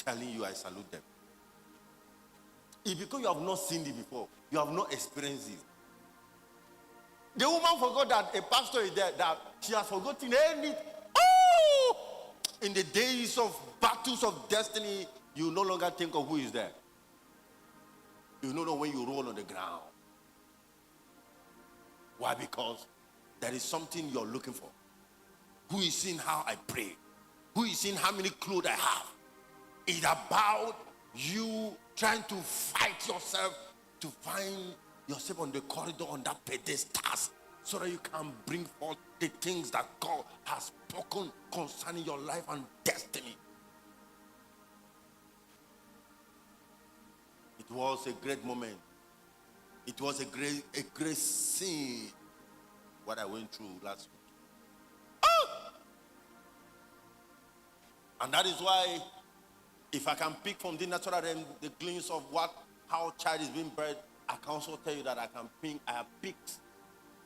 telling you I salute them. It's because you have not seen it before. You have not experienced it. The woman forgot that a pastor is there, that she has forgotten any. Oh! In the days of battles of destiny, you no longer think of who is there. You don't know when you roll on the ground. Why? Because there is something you're looking for. Who is seeing how I pray? Who is seeing how many clothes I have? It's about you trying to fight yourself to find yourself on the corridor, on that pedestal, so that you can bring forth the things that God has spoken concerning your life and destiny. It was a great moment. It was a great scene, what I went through last week. Oh! And that is why, if I can pick from the natural realm the glimpse of how child is being bred, I can also tell you that I have picked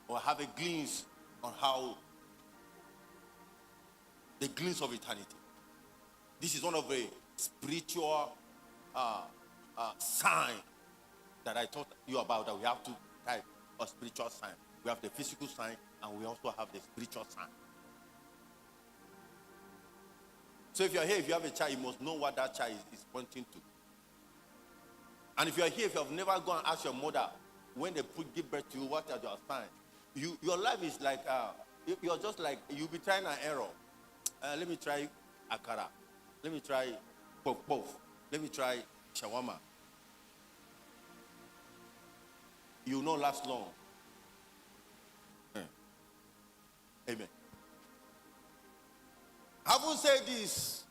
or have a glimpse on how the glimpse of eternity. This is one of the spiritual sign that I taught you about, that we have two types of spiritual sign. We have the physical sign and we also have the spiritual sign. So if you are here, if you have a child, you must know what that child is pointing to. And if you are here, if you have never gone and asked your mother, when they give birth to you, what are your signs? Your life is like, you're just like, you'll be trying an error. Let me try akara. Let me try puff. Let me try shawarma. You will not last long. Amen. Having said this,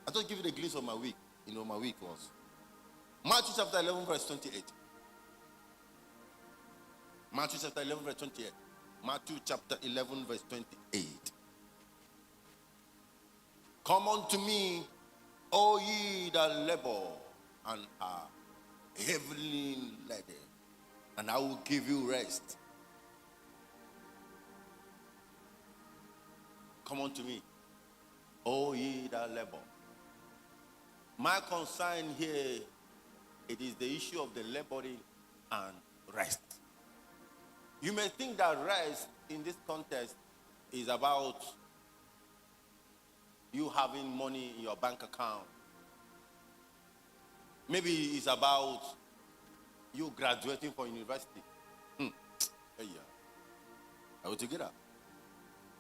I just give you the glimpse of my week. My week was Matthew chapter 11, verse 28. Matthew chapter 11, verse 28. Matthew chapter 11, verse 28. Come unto me, all ye that labor and are heavily laden, and I will give you rest. Come unto me, all ye that labor. My concern here, it is the issue of the laboring and rest. You may think that rest in this context is about you having money in your bank account. Maybe it's about you graduating from university. Are we together?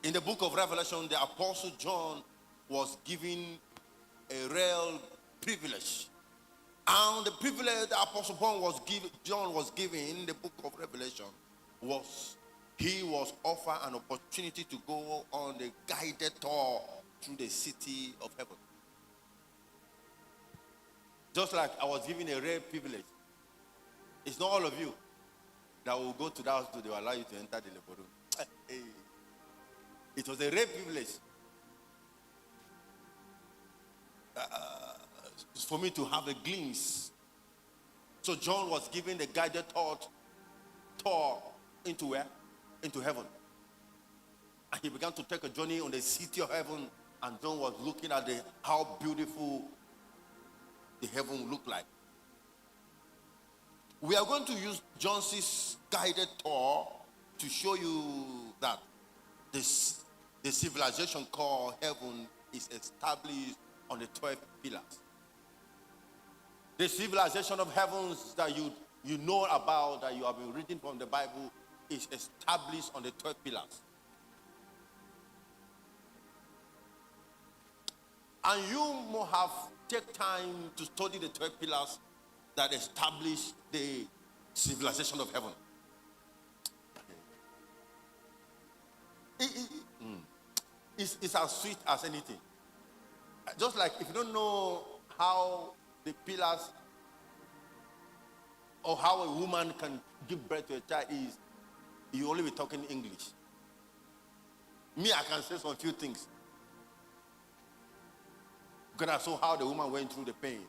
In the book of Revelation, the Apostle John was given a real privilege. And the privilege the Apostle John was given in the book of Revelation was he was offered an opportunity to go on the guided tour through the city of heaven. Just like I was given a rare privilege. It's not all of you that will go to the house, they will allow you to enter the labor room. It was a rare privilege for me to have a glimpse. So John was given the guided tour into where? Into heaven. And he began to take a journey on the city of heaven, and John was looking at how beautiful the heaven looked like. We are going to use John's guided tour to show you that the civilization called heaven is established on the 12 pillars. The civilization of heavens that you know about, that you have been reading from the Bible, is established on the 12 pillars. And you must have taken time to study the 12 pillars that establish the civilization of heaven. It's as sweet as anything. Just like if you don't know how the pillars or how a woman can give birth to a child is, you only be talking English. Me, I can say some few things. Because I saw how the woman went through the pain.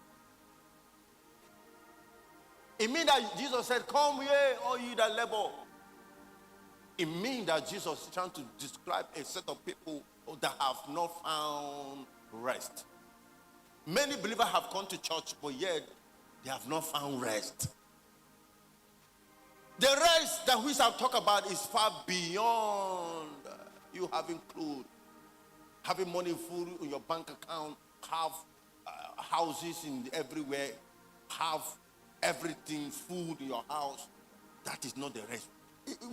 It means that Jesus said, come here, all ye that labor. It means that Jesus is trying to describe a set of people that have not found rest. Many believers have come to church, but yet they have not found rest. The rest that which I'll talk about is far beyond you having clothes, having money, food in your bank account, have houses in everywhere, have everything, food in your house. That is not the rest.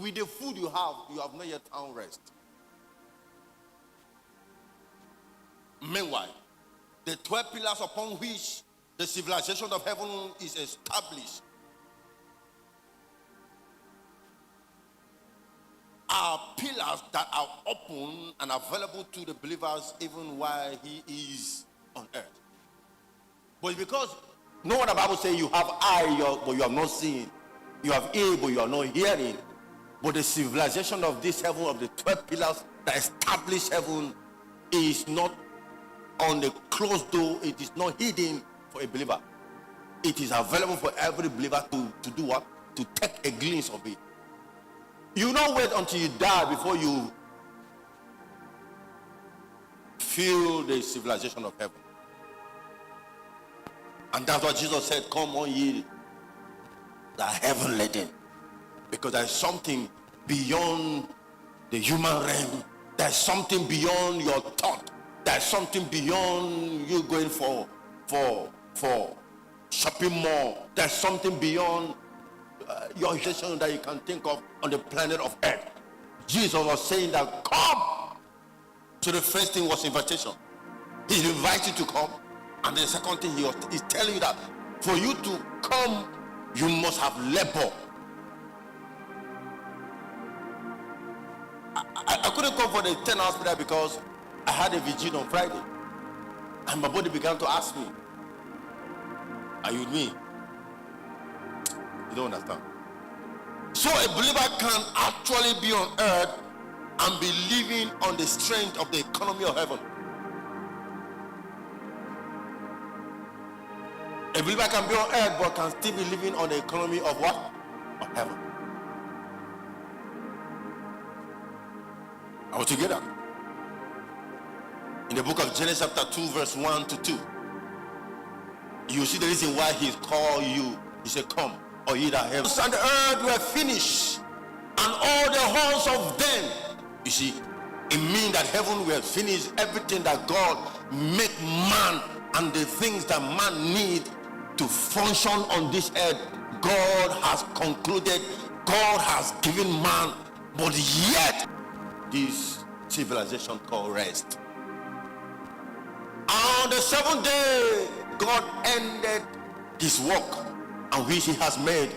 With the food you have not yet found rest. Meanwhile, the 12 pillars upon which the civilization of heaven is established are pillars that are open and available to the believers even while he is on earth. But because no one the Bible says you have eye but you have not seen, you have ear but you are not hearing. But the civilization of this heaven, of the 12 pillars that establish heaven, is not on the closed door. It is not hidden for a believer. It is available for every believer to do what? To take a glimpse of it. You don't wait until you die before you feel the civilization of heaven. And that's what Jesus said, come on ye that are heaven laden. Because there's something beyond the human realm. There's something beyond your thought. There's something beyond you going for shopping mall. There's something beyond your intention that you can think of on the planet of earth. Jesus was saying that come. So the first thing was invitation. He invites you to come. And the second thing he's telling you that for you to come, you must have labor. I couldn't come for the 10 hours prayer because I had a vigil on Friday. And my body began to ask me, are you with me? You don't understand. So a believer can actually be on earth and be living on the strength of the economy of heaven. A believer can be on earth but can still be living on the economy of what? Of heaven. Are we together? In the book of Genesis chapter 2 verse 1 to 2, you see the reason why he called you. He said, come, or ye that heavens and the earth were finished, and all the halls of them. You see, it means that heaven will finish everything that God make man and the things that man need to function on this earth. God has concluded, God has given man, but yet this civilization called rest. On the seventh day, God ended his work, and which he has made.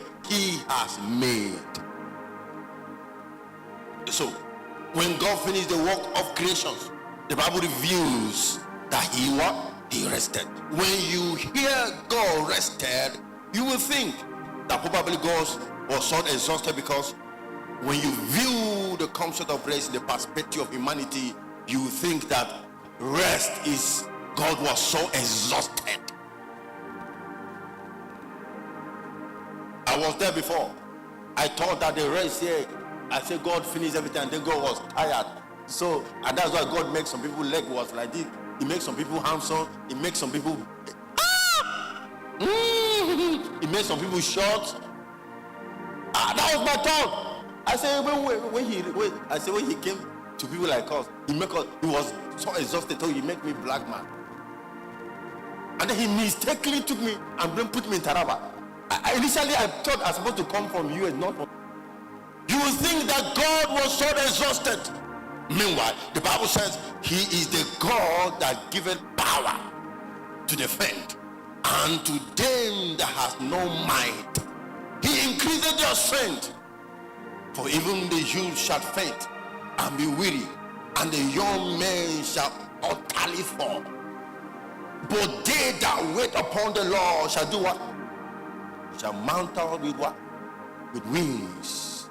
So, when God finished the work of creations, the Bible reveals that he rested. When you hear God rested, you will think that probably God was so exhausted, because when you view the concept of rest in the perspective of humanity, you think that rest is God was so exhausted. I was there before. I thought that the rest here, I said God finished everything and then God was tired. So, and that's why God makes some people leg was like this. He makes some people handsome. He makes some people he makes some people short. That was my thought. I said when he came to people like us, he was so exhausted, so he make me black man. And then he mistakenly took me and put me in Taraba. Initially I thought I was supposed to come from US, not from. You will think that God was so exhausted. Meanwhile, the Bible says he is the God that giveth power to defend, and to them that has no might he increased their strength. For even the youth shall faint and be weary, and the young men shall utterly fall. But they that wait upon the Lord shall do what? Shall mount out with what? With wings.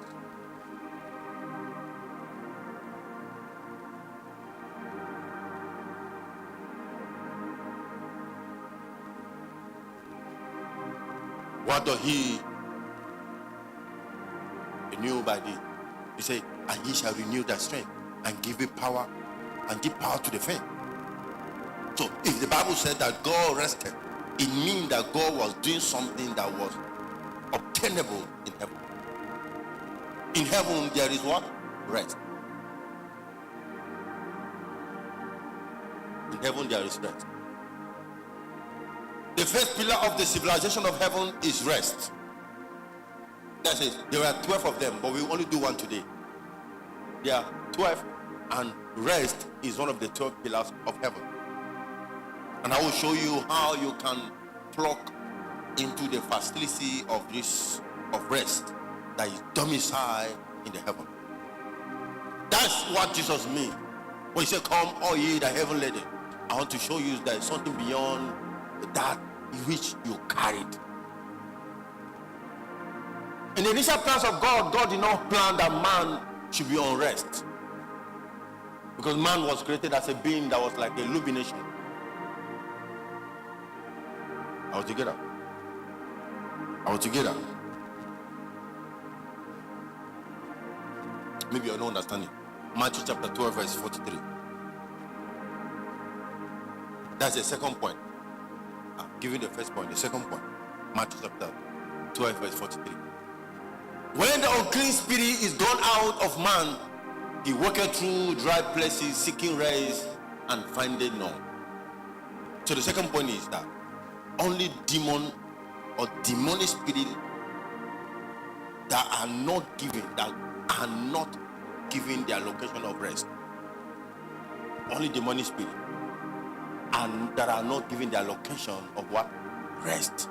What does he renew by thee? He said, and ye shall renew their strength and give it power and give power to defend. So if the Bible said that God rested, it means that God was doing something that was obtainable in heaven. In heaven there is what? Rest. In heaven there is rest. The first pillar of the civilization of heaven is rest. That's it. There are 12 of them, but we only do one today. There are 12, and rest is one of the 12 pillars of heaven. And I will show you how you can plug into the facility of this of rest that is domiciled in the heaven. That's what Jesus means when he said, "Come, all ye that heaven laden." I want to show you that there's something beyond that which you carried. In the initial plans of God, God did not plan that man should be on rest, because man was created as a being that was like a illumination. Are we together? Are we together? Maybe you're not understanding. Matthew chapter 12 verse 43. That's the second point. I'm giving the first point. The second point, Matthew chapter 12 verse 43. When the unclean spirit is gone out of man, he walketh through dry places seeking rest and findeth none. So the second point is that only demon or demonic spirit that are not giving their location of rest. Only demonic spirit and that are not giving their location of what? Rest.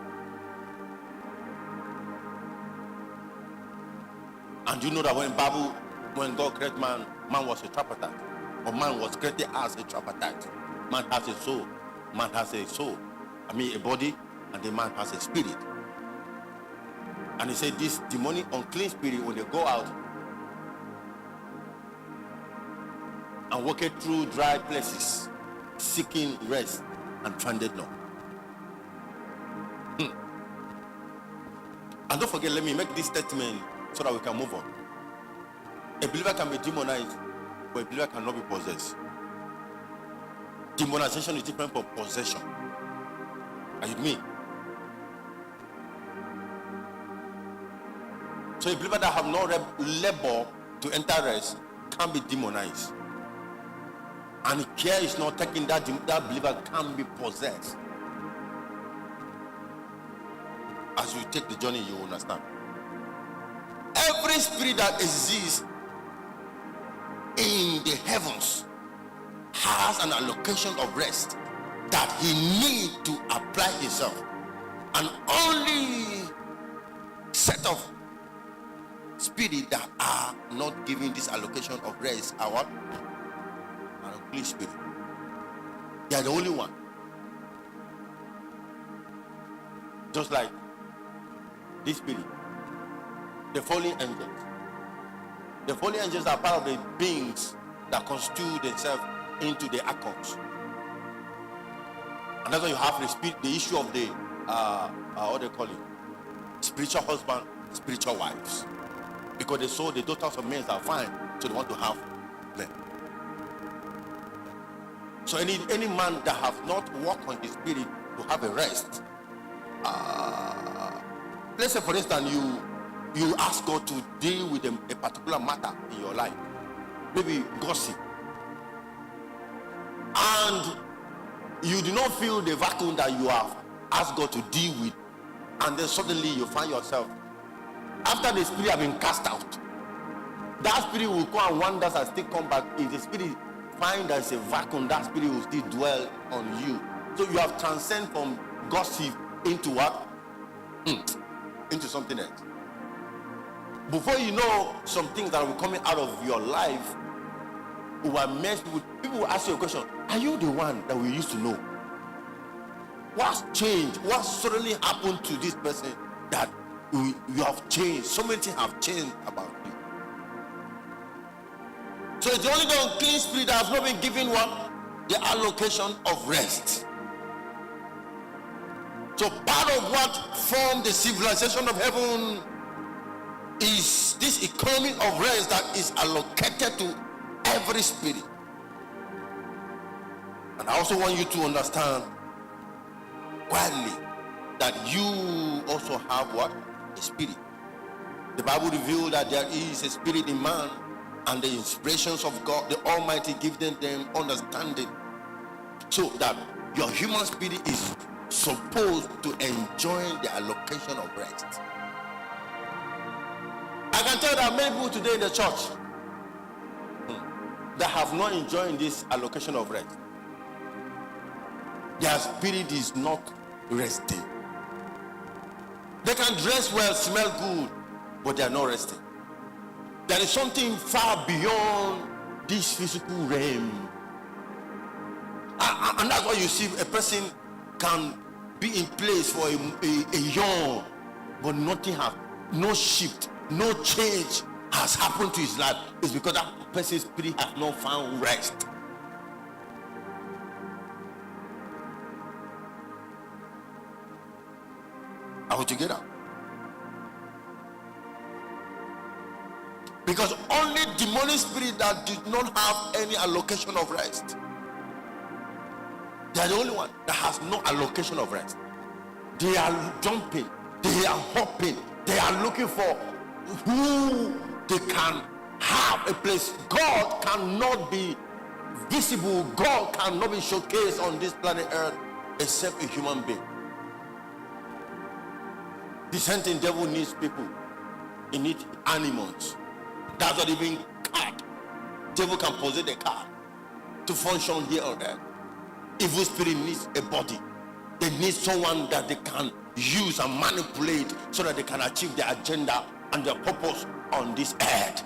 And you know that when God created man was a tripartite, or man was created as a tripartite. Man has a soul, a body, and the man has a spirit. And he said this demonic unclean spirit, when they go out and walk it through dry places seeking rest and findeth none. And don't forget, let me make this statement so that we can move on. A believer can be demonized, but a believer cannot be possessed. Demonization is different from possession. Are you with me? So a believer that have no labor to enter rest can be demonized. And if care is not taken, that believer can be possessed. As you take the journey, you understand. Every spirit that exists in the heavens has an allocation of rest that he needs to apply himself. And only set of spirits that are not giving this allocation of rest are what? An unclean spirit. They are the only one. Just like this spirit, the fallen angels. The fallen angels are part of the beings that constitute themselves into the archons. And that's why you have the issue of the what they call it, spiritual husband, spiritual wives, because they saw the daughters of men are fine, so they want to have them. So any man that has not worked on his spirit to have a rest, let's say for instance you ask God to deal with a particular matter in your life, maybe gossip, and you do not feel the vacuum that you have asked God to deal with, and then suddenly you find yourself, after the spirit has been cast out, that spirit will go and wanders and still come back. If the spirit find there's a vacuum, that spirit will still dwell on you. So you have transcended from gossip into what? Into something else. Before you know, some things that will be coming out of your life will amaze people. People will ask you a question: are you the one that we used to know? What's changed? What suddenly happened to this person that you have changed? So many things have changed about you. So it's only the unclean spirit that has not been given what? The allocation of rest. So part of what formed the civilization of heaven is this economy of rest that is allocated to every spirit. And I also want you to understand widely that you also have what? A spirit. The Bible revealed that there is a spirit in man, and the inspirations of God, the Almighty, give them understanding, so that your human spirit is supposed to enjoy the allocation of rest. I can tell that many people today in the church that have not enjoyed this allocation of rest. Their spirit is not resting. They can dress well, smell good, but they are not resting. There is something far beyond this physical realm. And that's why you see a person can be in place for a year, but nothing has, no shift, no change has happened to his life. It's because that person's spirit has not found rest. Are we together? Because only demonic spirit that did not have any allocation of rest, they are the only one that has no allocation of rest. They are jumping, they are hopping, they are looking for who they can have a place. God cannot be visible, God cannot be showcased on this planet Earth except a human being. The sentient devil needs people, he needs animals. That's not even cat. Devil can possess a cat to function here on earth. Evil spirit needs a body. They need someone that they can use and manipulate so that they can achieve their agenda and their purpose on this earth.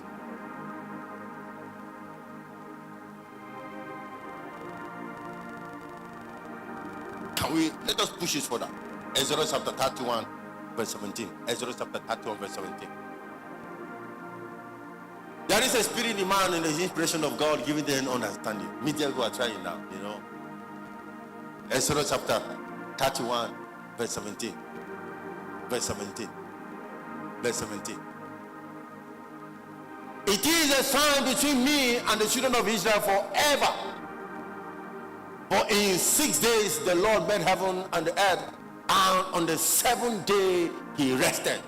Let us push this further. Exodus chapter 31 verse 17. Exodus chapter 31 verse 17. There is a spirit in man, and the inspiration of God giving them understanding. Media who are trying now, you know. Exodus chapter 31 verse 17. Verse 17. Verse 17. It is a sign between me and the children of Israel forever. For in 6 days the Lord made heaven and the earth, and on the seventh day he rested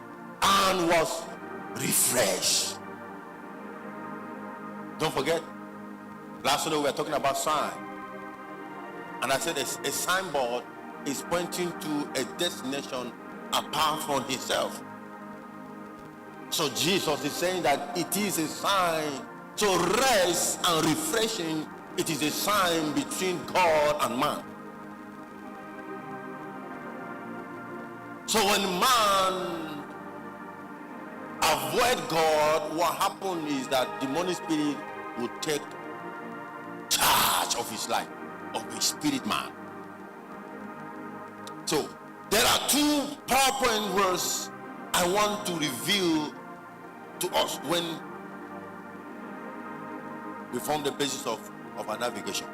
and was refreshed. Don't forget, last Sunday we were talking about sign, and I said a signboard is pointing to a destination apart from himself. So Jesus is saying that it is a sign. So rest and refreshing, it is a sign between God and man. So when man avoid God, what happened is that demonic spirit will take charge of his life, of his spirit man. So there are two PowerPoint words I want to reveal to us when we form the basis of our navigation.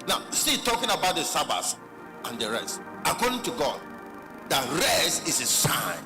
Now, still talking about the Sabbath and the rest. According to God, that rest is a sign